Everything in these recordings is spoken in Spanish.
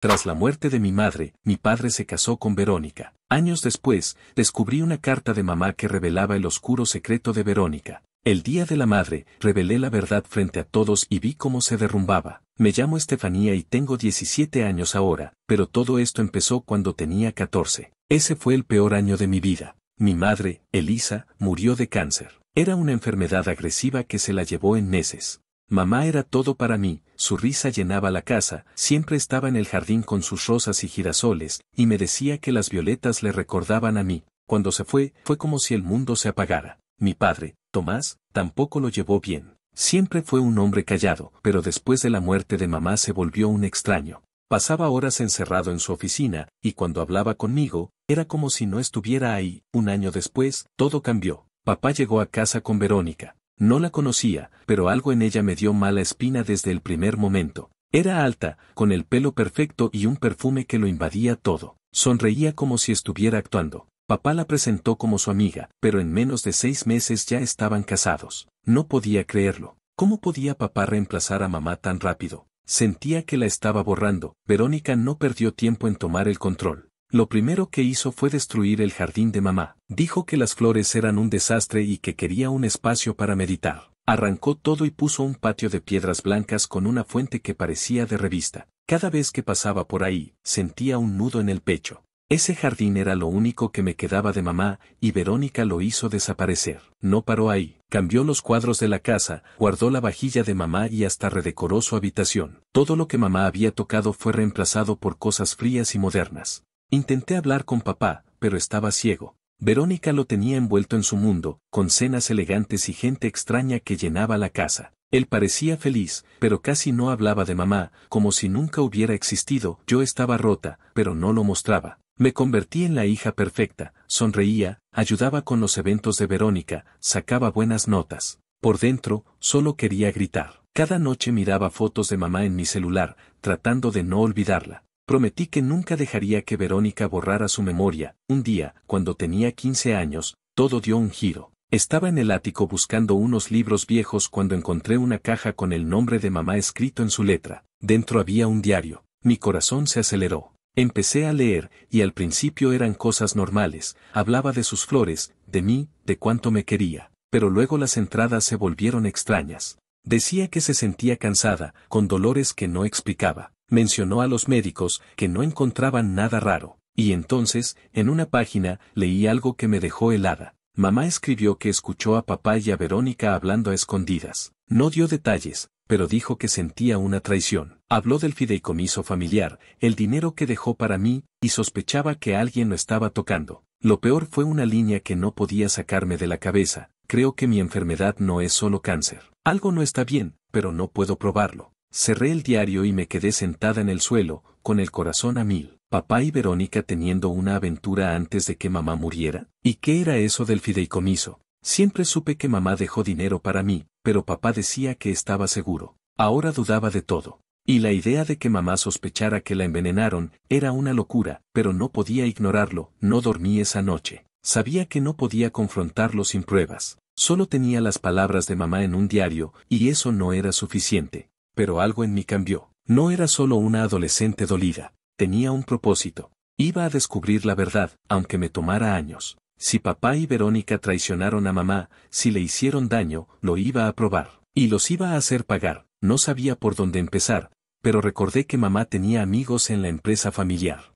Tras la muerte de mi madre, mi padre se casó con Verónica. Años después, descubrí una carta de mamá que revelaba el oscuro secreto de Verónica. El día de la madre, revelé la verdad frente a todos y vi cómo se derrumbaba. Me llamo Estefanía y tengo 17 años ahora, pero todo esto empezó cuando tenía 14. Ese fue el peor año de mi vida. Mi madre, Elisa, murió de cáncer. Era una enfermedad agresiva que se la llevó en meses. Mamá era todo para mí, su risa llenaba la casa, siempre estaba en el jardín con sus rosas y girasoles, y me decía que las violetas le recordaban a mí. Cuando se fue como si el mundo se apagara. Mi padre, Tomás, tampoco lo llevó bien. Siempre fue un hombre callado, pero después de la muerte de mamá se volvió un extraño. Pasaba horas encerrado en su oficina, y cuando hablaba conmigo, era como si no estuviera ahí. Un año después, todo cambió. Papá llegó a casa con Verónica. No la conocía, pero algo en ella me dio mala espina desde el primer momento. Era alta, con el pelo perfecto y un perfume que lo invadía todo. Sonreía como si estuviera actuando. Papá la presentó como su amiga, pero en menos de 6 meses ya estaban casados. No podía creerlo. ¿Cómo podía papá reemplazar a mamá tan rápido? Sentía que la estaba borrando. Verónica no perdió tiempo en tomar el control. Lo primero que hizo fue destruir el jardín de mamá. Dijo que las flores eran un desastre y que quería un espacio para meditar. Arrancó todo y puso un patio de piedras blancas con una fuente que parecía de revista. Cada vez que pasaba por ahí, sentía un nudo en el pecho. Ese jardín era lo único que me quedaba de mamá, y Verónica lo hizo desaparecer. No paró ahí, cambió los cuadros de la casa, guardó la vajilla de mamá y hasta redecoró su habitación. Todo lo que mamá había tocado fue reemplazado por cosas frías y modernas. Intenté hablar con papá, pero estaba ciego. Verónica lo tenía envuelto en su mundo, con cenas elegantes y gente extraña que llenaba la casa. Él parecía feliz, pero casi no hablaba de mamá, como si nunca hubiera existido. Yo estaba rota, pero no lo mostraba. Me convertí en la hija perfecta, sonreía, ayudaba con los eventos de Verónica, sacaba buenas notas. Por dentro, solo quería gritar. Cada noche miraba fotos de mamá en mi celular, tratando de no olvidarla. Prometí que nunca dejaría que Verónica borrara su memoria. Un día, cuando tenía 15 años, todo dio un giro. Estaba en el ático buscando unos libros viejos cuando encontré una caja con el nombre de mamá escrito en su letra. Dentro había un diario. Mi corazón se aceleró. Empecé a leer, y al principio eran cosas normales. Hablaba de sus flores, de mí, de cuánto me quería. Pero luego las entradas se volvieron extrañas. Decía que se sentía cansada, con dolores que no explicaba. Mencionó a los médicos, que no encontraban nada raro. Y entonces, en una página, leí algo que me dejó helada. Mamá escribió que escuchó a papá y a Verónica hablando a escondidas. No dio detalles, pero dijo que sentía una traición. Habló del fideicomiso familiar, el dinero que dejó para mí, y sospechaba que alguien lo estaba tocando. Lo peor fue una línea que no podía sacarme de la cabeza. Creo que mi enfermedad no es solo cáncer. Algo no está bien, pero no puedo probarlo. Cerré el diario y me quedé sentada en el suelo, con el corazón a mil. Papá y Verónica teniendo una aventura antes de que mamá muriera. ¿Y qué era eso del fideicomiso? Siempre supe que mamá dejó dinero para mí, pero papá decía que estaba seguro. Ahora dudaba de todo. Y la idea de que mamá sospechara que la envenenaron era una locura, pero no podía ignorarlo. No dormí esa noche. Sabía que no podía confrontarlo sin pruebas. Solo tenía las palabras de mamá en un diario, y eso no era suficiente. Pero algo en mí cambió. No era solo una adolescente dolida. Tenía un propósito. Iba a descubrir la verdad, aunque me tomara años. Si papá y Verónica traicionaron a mamá, si le hicieron daño, lo iba a probar. Y los iba a hacer pagar. No sabía por dónde empezar, pero recordé que mamá tenía amigos en la empresa familiar.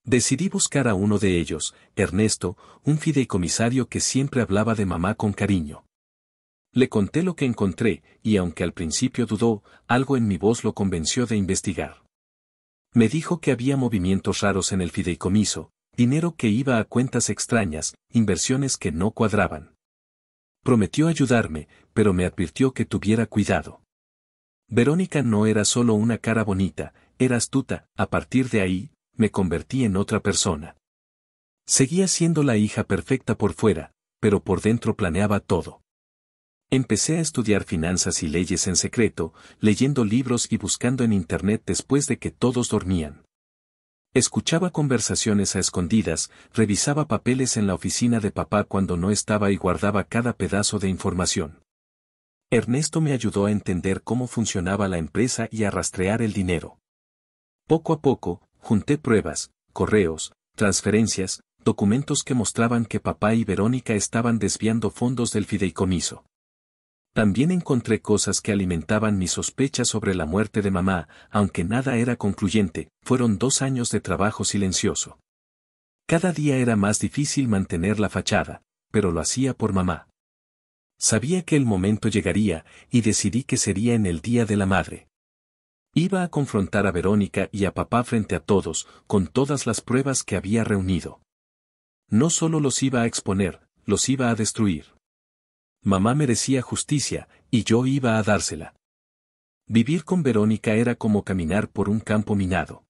Decidí buscar a uno de ellos, Ernesto, un fideicomisario que siempre hablaba de mamá con cariño. Le conté lo que encontré, y aunque al principio dudó, algo en mi voz lo convenció de investigar. Me dijo que había movimientos raros en el fideicomiso, dinero que iba a cuentas extrañas, inversiones que no cuadraban. Prometió ayudarme, pero me advirtió que tuviera cuidado. Verónica no era solo una cara bonita, era astuta. A partir de ahí, me convertí en otra persona. Seguía siendo la hija perfecta por fuera, pero por dentro planeaba todo. Empecé a estudiar finanzas y leyes en secreto, leyendo libros y buscando en internet después de que todos dormían. Escuchaba conversaciones a escondidas, revisaba papeles en la oficina de papá cuando no estaba y guardaba cada pedazo de información. Ernesto me ayudó a entender cómo funcionaba la empresa y a rastrear el dinero. Poco a poco, junté pruebas, correos, transferencias, documentos que mostraban que papá y Verónica estaban desviando fondos del fideicomiso. También encontré cosas que alimentaban mis sospechas sobre la muerte de mamá, aunque nada era concluyente. Fueron 2 años de trabajo silencioso. Cada día era más difícil mantener la fachada, pero lo hacía por mamá. Sabía que el momento llegaría, y decidí que sería en el Día de la Madre. Iba a confrontar a Verónica y a papá frente a todos, con todas las pruebas que había reunido. No solo los iba a exponer, los iba a destruir. Mamá merecía justicia, y yo iba a dársela. Vivir con Verónica era como caminar por un campo minado.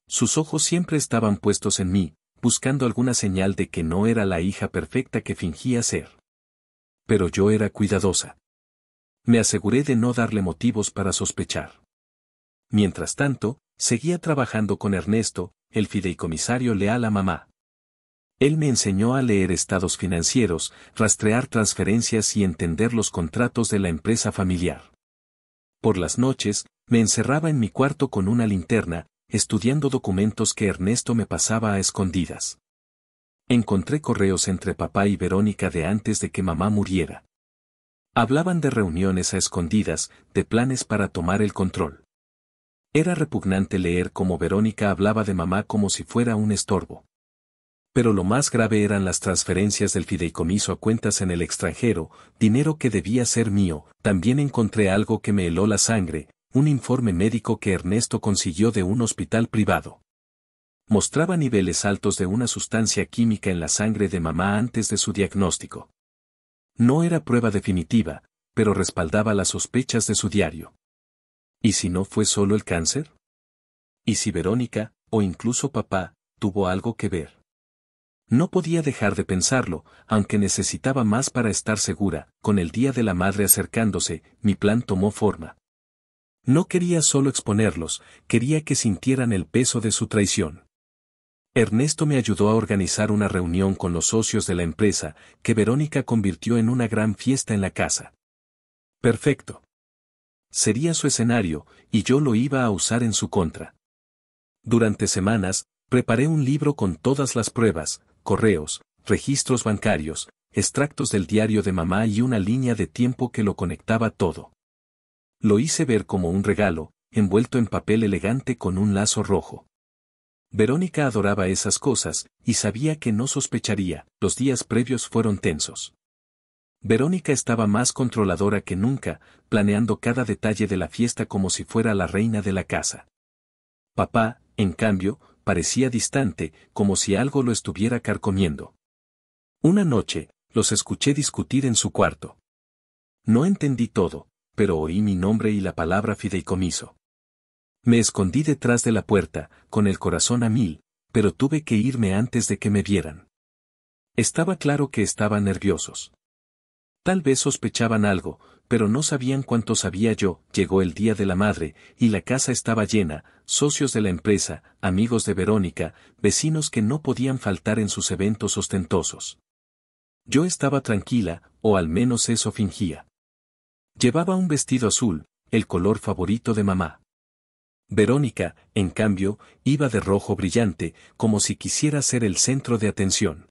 Sus ojos siempre estaban puestos en mí, buscando alguna señal de que no era la hija perfecta que fingía ser. Pero yo era cuidadosa. Me aseguré de no darle motivos para sospechar. Mientras tanto, seguía trabajando con Ernesto, el fideicomisario leal a mamá. Él me enseñó a leer estados financieros, rastrear transferencias y entender los contratos de la empresa familiar. Por las noches, me encerraba en mi cuarto con una linterna, estudiando documentos que Ernesto me pasaba a escondidas. Encontré correos entre papá y Verónica de antes de que mamá muriera. Hablaban de reuniones a escondidas, de planes para tomar el control. Era repugnante leer cómo Verónica hablaba de mamá como si fuera un estorbo. Pero lo más grave eran las transferencias del fideicomiso a cuentas en el extranjero, dinero que debía ser mío. También encontré algo que me heló la sangre, un informe médico que Ernesto consiguió de un hospital privado. Mostraba niveles altos de una sustancia química en la sangre de mamá antes de su diagnóstico. No era prueba definitiva, pero respaldaba las sospechas de su diario. ¿Y si no fue solo el cáncer? ¿Y si Verónica, o incluso papá, tuvo algo que ver? No podía dejar de pensarlo, aunque necesitaba más para estar segura. Con el Día de la Madre acercándose, mi plan tomó forma. No quería solo exponerlos, quería que sintieran el peso de su traición. Ernesto me ayudó a organizar una reunión con los socios de la empresa, que Verónica convirtió en una gran fiesta en la casa. Perfecto. Sería su escenario, y yo lo iba a usar en su contra. Durante semanas, preparé un libro con todas las pruebas, correos, registros bancarios, extractos del diario de mamá y una línea de tiempo que lo conectaba todo. Lo hice ver como un regalo, envuelto en papel elegante con un lazo rojo. Verónica adoraba esas cosas, y sabía que no sospecharía. Los días previos fueron tensos. Verónica estaba más controladora que nunca, planeando cada detalle de la fiesta como si fuera la reina de la casa. Papá, en cambio, parecía distante, como si algo lo estuviera carcomiendo. Una noche, los escuché discutir en su cuarto. No entendí todo, pero oí mi nombre y la palabra fideicomiso. Me escondí detrás de la puerta, con el corazón a mil, pero tuve que irme antes de que me vieran. Estaba claro que estaban nerviosos. Tal vez sospechaban algo, pero no sabían cuánto sabía yo. Llegó el Día de la Madre, y la casa estaba llena, socios de la empresa, amigos de Verónica, vecinos que no podían faltar en sus eventos ostentosos. Yo estaba tranquila, o al menos eso fingía. Llevaba un vestido azul, el color favorito de mamá. Verónica, en cambio, iba de rojo brillante, como si quisiera ser el centro de atención.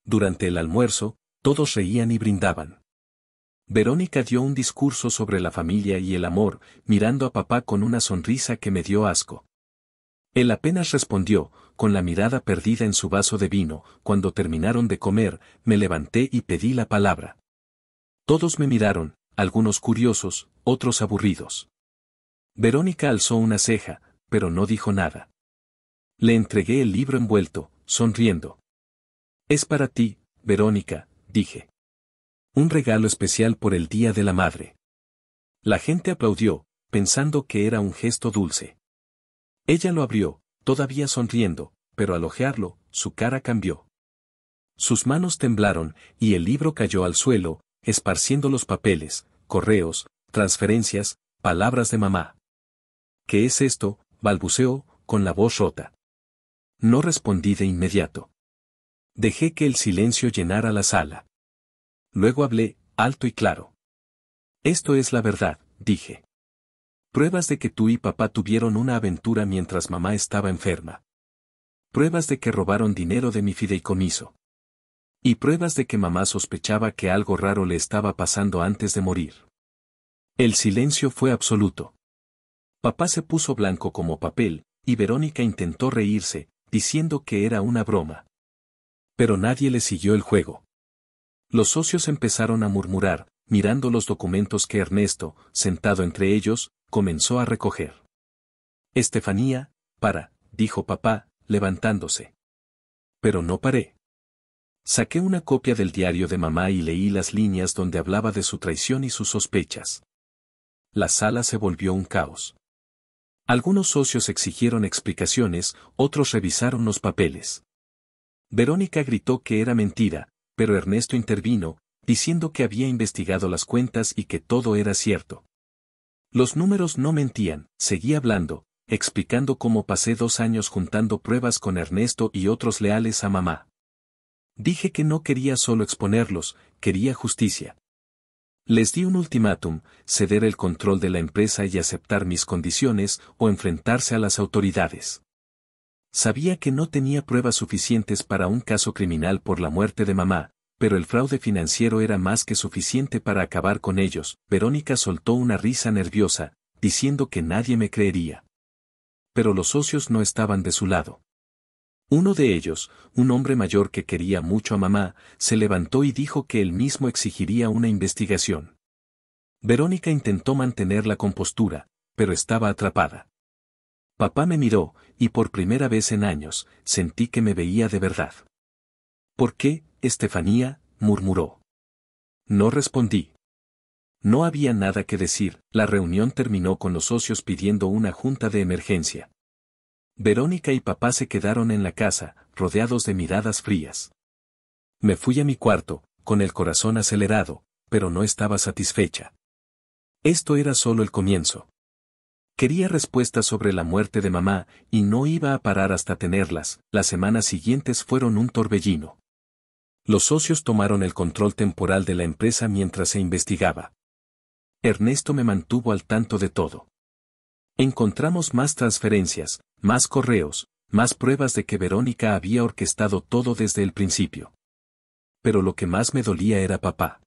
Durante el almuerzo, todos reían y brindaban. Verónica dio un discurso sobre la familia y el amor, mirando a papá con una sonrisa que me dio asco. Él apenas respondió, con la mirada perdida en su vaso de vino. Cuando terminaron de comer, me levanté y pedí la palabra. Todos me miraron, algunos curiosos, otros aburridos. Verónica alzó una ceja, pero no dijo nada. Le entregué el libro envuelto, sonriendo. Es para ti, Verónica, dije. Un regalo especial por el Día de la Madre. La gente aplaudió, pensando que era un gesto dulce. Ella lo abrió, todavía sonriendo, pero al hojearlo, su cara cambió. Sus manos temblaron, y el libro cayó al suelo, esparciendo los papeles, correos, transferencias, palabras de mamá. ¿Qué es esto?, balbuceó, con la voz rota. No respondí de inmediato. Dejé que el silencio llenara la sala. Luego hablé, alto y claro. Esto es la verdad, dije. Pruebas de que tú y papá tuvieron una aventura mientras mamá estaba enferma. Pruebas de que robaron dinero de mi fideicomiso. Y pruebas de que mamá sospechaba que algo raro le estaba pasando antes de morir. El silencio fue absoluto. Papá se puso blanco como papel, y Verónica intentó reírse, diciendo que era una broma. Pero nadie le siguió el juego. Los socios empezaron a murmurar, mirando los documentos que Ernesto, sentado entre ellos, comenzó a recoger. Estefanía, dijo papá, levantándose. Pero no paré. Saqué una copia del diario de mamá y leí las líneas donde hablaba de su traición y sus sospechas. La sala se volvió un caos. Algunos socios exigieron explicaciones, otros revisaron los papeles. Verónica gritó que era mentira, pero Ernesto intervino, diciendo que había investigado las cuentas y que todo era cierto. Los números no mentían, seguía hablando, explicando cómo pasé 2 años juntando pruebas con Ernesto y otros leales a mamá. Dije que no quería solo exponerlos, quería justicia. Les di un ultimátum, ceder el control de la empresa y aceptar mis condiciones o enfrentarse a las autoridades. Sabía que no tenía pruebas suficientes para un caso criminal por la muerte de mamá, pero el fraude financiero era más que suficiente para acabar con ellos. Verónica soltó una risa nerviosa, diciendo que nadie me creería. Pero los socios no estaban de su lado. Uno de ellos, un hombre mayor que quería mucho a mamá, se levantó y dijo que él mismo exigiría una investigación. Verónica intentó mantener la compostura, pero estaba atrapada. Papá me miró, y por primera vez en años, sentí que me veía de verdad. ¿Por qué, Estefanía?, murmuró. No respondí. No había nada que decir. La reunión terminó con los socios pidiendo una junta de emergencia. Verónica y papá se quedaron en la casa, rodeados de miradas frías. Me fui a mi cuarto, con el corazón acelerado, pero no estaba satisfecha. Esto era solo el comienzo. Quería respuestas sobre la muerte de mamá, y no iba a parar hasta tenerlas. Las semanas siguientes fueron un torbellino. Los socios tomaron el control temporal de la empresa mientras se investigaba. Ernesto me mantuvo al tanto de todo. Encontramos más transferencias, más correos, más pruebas de que Verónica había orquestado todo desde el principio. Pero lo que más me dolía era papá.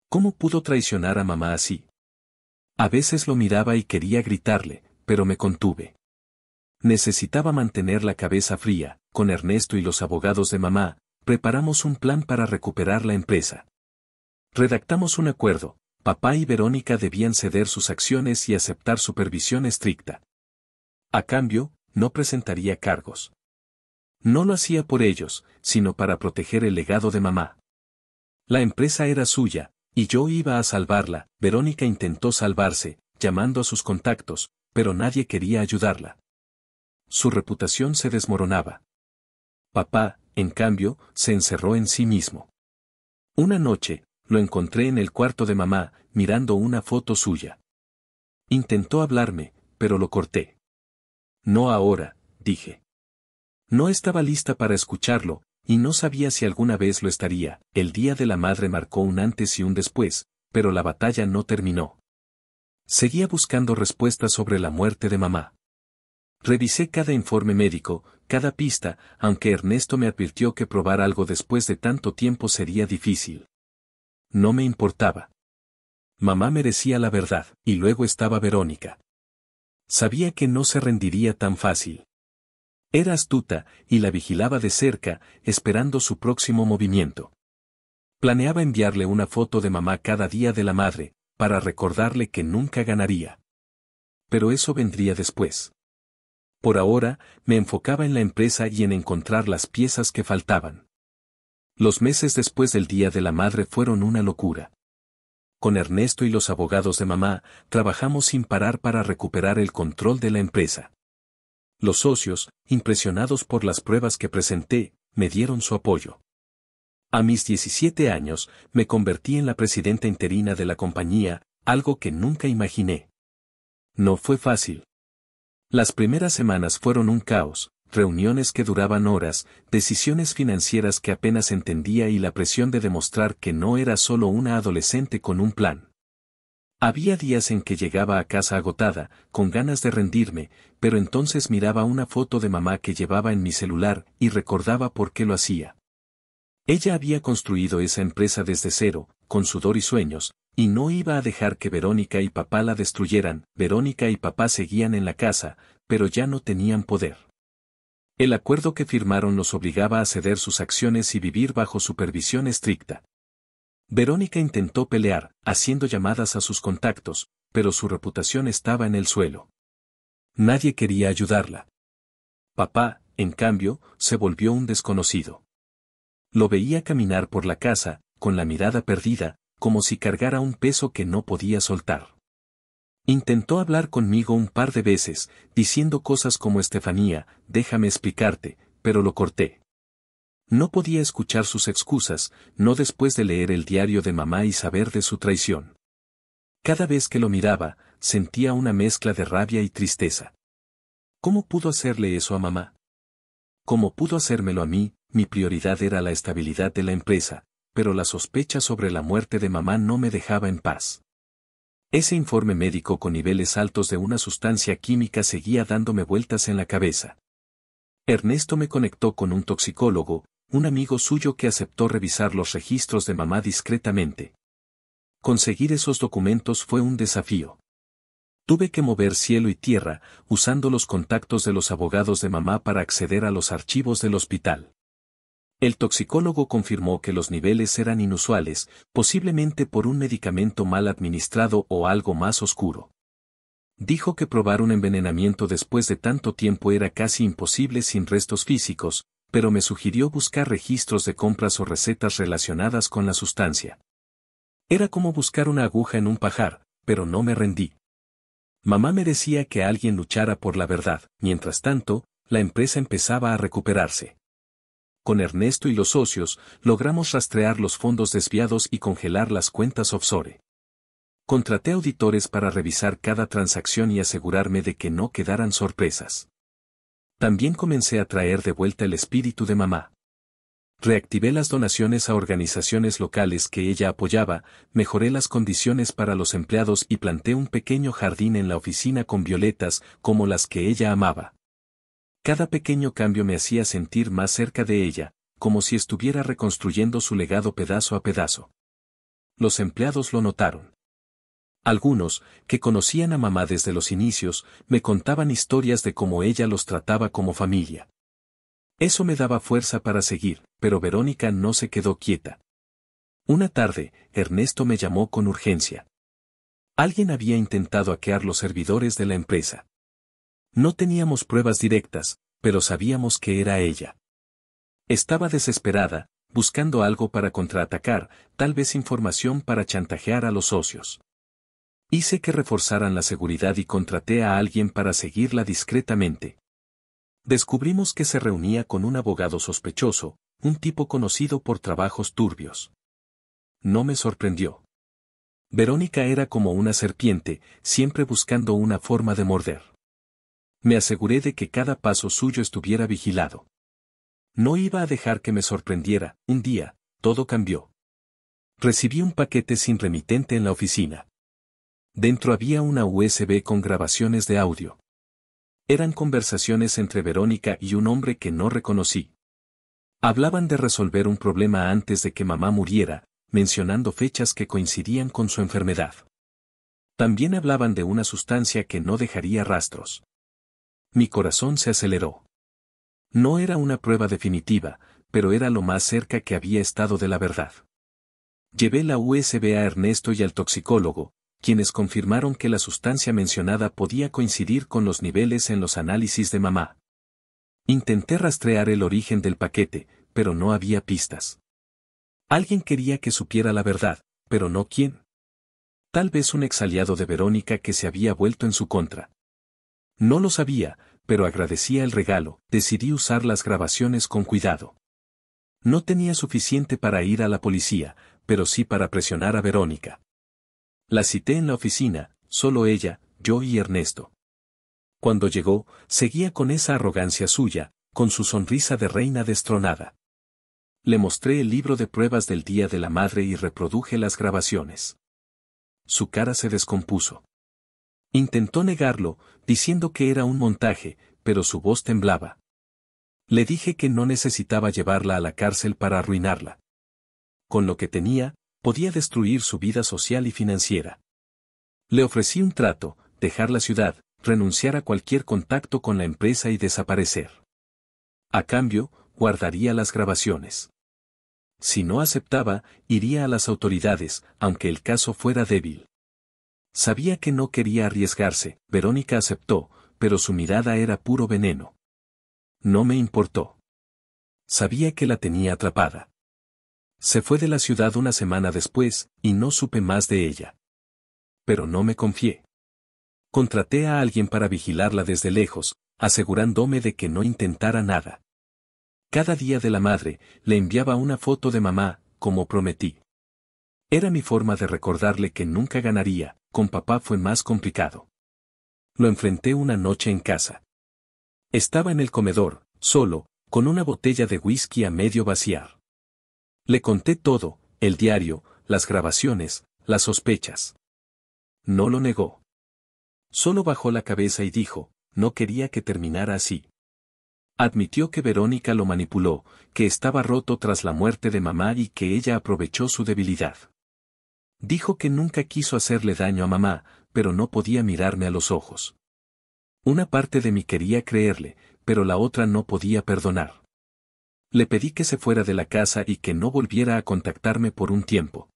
¿Cómo pudo traicionar a mamá así? A veces lo miraba y quería gritarle, pero me contuve. Necesitaba mantener la cabeza fría. Con Ernesto y los abogados de mamá, preparamos un plan para recuperar la empresa. Redactamos un acuerdo. Papá y Verónica debían ceder sus acciones y aceptar supervisión estricta. A cambio, no presentaría cargos. No lo hacía por ellos, sino para proteger el legado de mamá. La empresa era suya, y yo iba a salvarla. Verónica intentó salvarse, llamando a sus contactos, pero nadie quería ayudarla. Su reputación se desmoronaba. Papá, en cambio, se encerró en sí mismo. Una noche, lo encontré en el cuarto de mamá, mirando una foto suya. Intentó hablarme, pero lo corté. No ahora, dije. No estaba lista para escucharlo, y no sabía si alguna vez lo estaría. El Día de la Madre marcó un antes y un después, pero la batalla no terminó. Seguía buscando respuestas sobre la muerte de mamá. Revisé cada informe médico, cada pista, aunque Ernesto me advirtió que probar algo después de tanto tiempo sería difícil. No me importaba. Mamá merecía la verdad, y luego estaba Verónica. Sabía que no se rendiría tan fácil. Era astuta, y la vigilaba de cerca, esperando su próximo movimiento. Planeaba enviarle una foto de mamá cada día de la madre, para recordarle que nunca ganaría. Pero eso vendría después. Por ahora, me enfocaba en la empresa y en encontrar las piezas que faltaban. Los meses después del Día de la Madre fueron una locura. Con Ernesto y los abogados de mamá, trabajamos sin parar para recuperar el control de la empresa. Los socios, impresionados por las pruebas que presenté, me dieron su apoyo. A mis 17 años, me convertí en la presidenta interina de la compañía, algo que nunca imaginé. No fue fácil. Las primeras semanas fueron un caos, reuniones que duraban horas, decisiones financieras que apenas entendía y la presión de demostrar que no era solo una adolescente con un plan. Había días en que llegaba a casa agotada, con ganas de rendirme, pero entonces miraba una foto de mamá que llevaba en mi celular y recordaba por qué lo hacía. Ella había construido esa empresa desde cero, con sudor y sueños, y no iba a dejar que Verónica y papá la destruyeran. Verónica y papá seguían en la casa, pero ya no tenían poder. El acuerdo que firmaron los obligaba a ceder sus acciones y vivir bajo supervisión estricta. Verónica intentó pelear, haciendo llamadas a sus contactos, pero su reputación estaba en el suelo. Nadie quería ayudarla. Papá, en cambio, se volvió un desconocido. Lo veía caminar por la casa, con la mirada perdida, como si cargara un peso que no podía soltar. Intentó hablar conmigo un par de veces, diciendo cosas como Estefanía, déjame explicarte, pero lo corté. No podía escuchar sus excusas, no después de leer el diario de mamá y saber de su traición. Cada vez que lo miraba, sentía una mezcla de rabia y tristeza. ¿Cómo pudo hacerle eso a mamá? ¿Cómo pudo hacérmelo a mí? Mi prioridad era la estabilidad de la empresa, pero la sospecha sobre la muerte de mamá no me dejaba en paz. Ese informe médico con niveles altos de una sustancia química seguía dándome vueltas en la cabeza. Ernesto me conectó con un toxicólogo, un amigo suyo que aceptó revisar los registros de mamá discretamente. Conseguir esos documentos fue un desafío. Tuve que mover cielo y tierra, usando los contactos de los abogados de mamá para acceder a los archivos del hospital. El toxicólogo confirmó que los niveles eran inusuales, posiblemente por un medicamento mal administrado o algo más oscuro. Dijo que probar un envenenamiento después de tanto tiempo era casi imposible sin restos físicos, pero me sugirió buscar registros de compras o recetas relacionadas con la sustancia. Era como buscar una aguja en un pajar, pero no me rendí. Mamá merecía que alguien luchara por la verdad. Mientras tanto, la empresa empezaba a recuperarse. Con Ernesto y los socios, logramos rastrear los fondos desviados y congelar las cuentas offshore. Contraté auditores para revisar cada transacción y asegurarme de que no quedaran sorpresas. También comencé a traer de vuelta el espíritu de mamá. Reactivé las donaciones a organizaciones locales que ella apoyaba, mejoré las condiciones para los empleados y planté un pequeño jardín en la oficina con violetas como las que ella amaba. Cada pequeño cambio me hacía sentir más cerca de ella, como si estuviera reconstruyendo su legado pedazo a pedazo. Los empleados lo notaron. Algunos, que conocían a mamá desde los inicios, me contaban historias de cómo ella los trataba como familia. Eso me daba fuerza para seguir, pero Verónica no se quedó quieta. Una tarde, Ernesto me llamó con urgencia. Alguien había intentado hackear los servidores de la empresa. No teníamos pruebas directas, pero sabíamos que era ella. Estaba desesperada, buscando algo para contraatacar, tal vez información para chantajear a los socios. Hice que reforzaran la seguridad y contraté a alguien para seguirla discretamente. Descubrimos que se reunía con un abogado sospechoso, un tipo conocido por trabajos turbios. No me sorprendió. Verónica era como una serpiente, siempre buscando una forma de morder. Me aseguré de que cada paso suyo estuviera vigilado. No iba a dejar que me sorprendiera. Un día, todo cambió. Recibí un paquete sin remitente en la oficina. Dentro había una USB con grabaciones de audio. Eran conversaciones entre Verónica y un hombre que no reconocí. Hablaban de resolver un problema antes de que mamá muriera, mencionando fechas que coincidían con su enfermedad. También hablaban de una sustancia que no dejaría rastros. Mi corazón se aceleró. No era una prueba definitiva, pero era lo más cerca que había estado de la verdad. Llevé la USB a Ernesto y al toxicólogo, quienes confirmaron que la sustancia mencionada podía coincidir con los niveles en los análisis de mamá. Intenté rastrear el origen del paquete, pero no había pistas. Alguien quería que supiera la verdad, pero no quién. Tal vez un exaliado de Verónica que se había vuelto en su contra. No lo sabía, pero agradecía el regalo. Decidí usar las grabaciones con cuidado. No tenía suficiente para ir a la policía, pero sí para presionar a Verónica. La cité en la oficina, solo ella, yo y Ernesto. Cuando llegó, seguía con esa arrogancia suya, con su sonrisa de reina destronada. Le mostré el libro de pruebas del Día de la Madre y reproduje las grabaciones. su cara se descompuso. Intentó negarlo, diciendo que era un montaje, pero su voz temblaba. Le dije que no necesitaba llevarla a la cárcel para arruinarla. Con lo que tenía, podía destruir su vida social y financiera. Le ofrecí un trato, dejar la ciudad, renunciar a cualquier contacto con la empresa y desaparecer. A cambio, guardaría las grabaciones. Si no aceptaba, iría a las autoridades, aunque el caso fuera débil. Sabía que no quería arriesgarse, Verónica aceptó, pero su mirada era puro veneno. No me importó. Sabía que la tenía atrapada. Se fue de la ciudad una semana después, y no supe más de ella. Pero no me confié. Contraté a alguien para vigilarla desde lejos, asegurándome de que no intentara nada. Cada día de la madre, le enviaba una foto de mamá, como prometí. Era mi forma de recordarle que nunca ganaría, con papá fue más complicado. Lo enfrenté una noche en casa. Estaba en el comedor, solo, con una botella de whisky a medio vaciar. Le conté todo, el diario, las grabaciones, las sospechas. No lo negó. Solo bajó la cabeza y dijo, no quería que terminara así. Admitió que Verónica lo manipuló, que estaba roto tras la muerte de mamá y que ella aprovechó su debilidad. Dijo que nunca quiso hacerle daño a mamá, pero no podía mirarme a los ojos. Una parte de mí quería creerle, pero la otra no podía perdonar. Le pedí que se fuera de la casa y que no volviera a contactarme por un tiempo.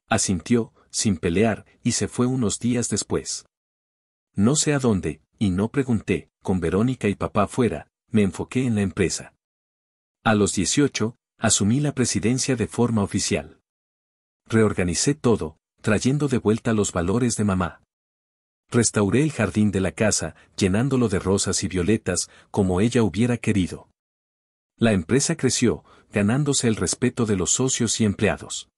Asintió, sin pelear, y se fue unos días después. No sé a dónde, y no pregunté, con Verónica y papá fuera, me enfoqué en la empresa. A los 18, asumí la presidencia de forma oficial. Reorganicé todo, trayendo de vuelta los valores de mamá. Restauré el jardín de la casa, llenándolo de rosas y violetas, como ella hubiera querido. La empresa creció, ganándose el respeto de los socios y empleados.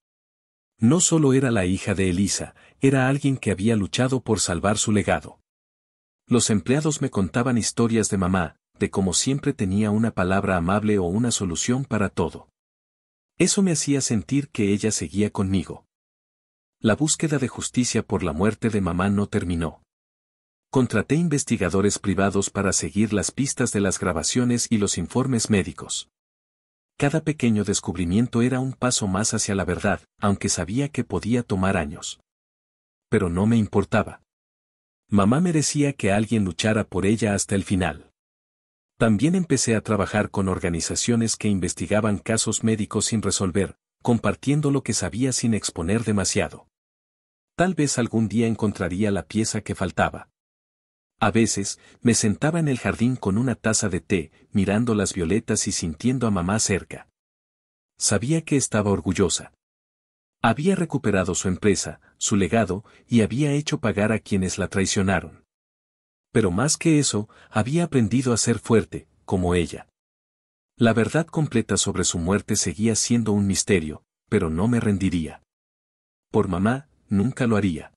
No solo era la hija de Elisa, era alguien que había luchado por salvar su legado. Los empleados me contaban historias de mamá, de cómo siempre tenía una palabra amable o una solución para todo. Eso me hacía sentir que ella seguía conmigo. La búsqueda de justicia por la muerte de mamá no terminó. Contraté investigadores privados para seguir las pistas de las grabaciones y los informes médicos. Cada pequeño descubrimiento era un paso más hacia la verdad, aunque sabía que podía tomar años. Pero no me importaba. Mamá merecía que alguien luchara por ella hasta el final. También empecé a trabajar con organizaciones que investigaban casos médicos sin resolver, compartiendo lo que sabía sin exponer demasiado. Tal vez algún día encontraría la pieza que faltaba. A veces, me sentaba en el jardín con una taza de té, mirando las violetas y sintiendo a mamá cerca. Sabía que estaba orgullosa. Había recuperado su empresa, su legado, y había hecho pagar a quienes la traicionaron. Pero más que eso, había aprendido a ser fuerte, como ella. La verdad completa sobre su muerte seguía siendo un misterio, pero no me rendiría. Por mamá, nunca lo haría.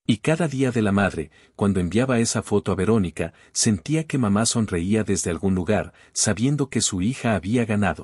Y cada día de la madre, cuando enviaba esa foto a Verónica, sentía que mamá sonreía desde algún lugar, sabiendo que su hija había ganado.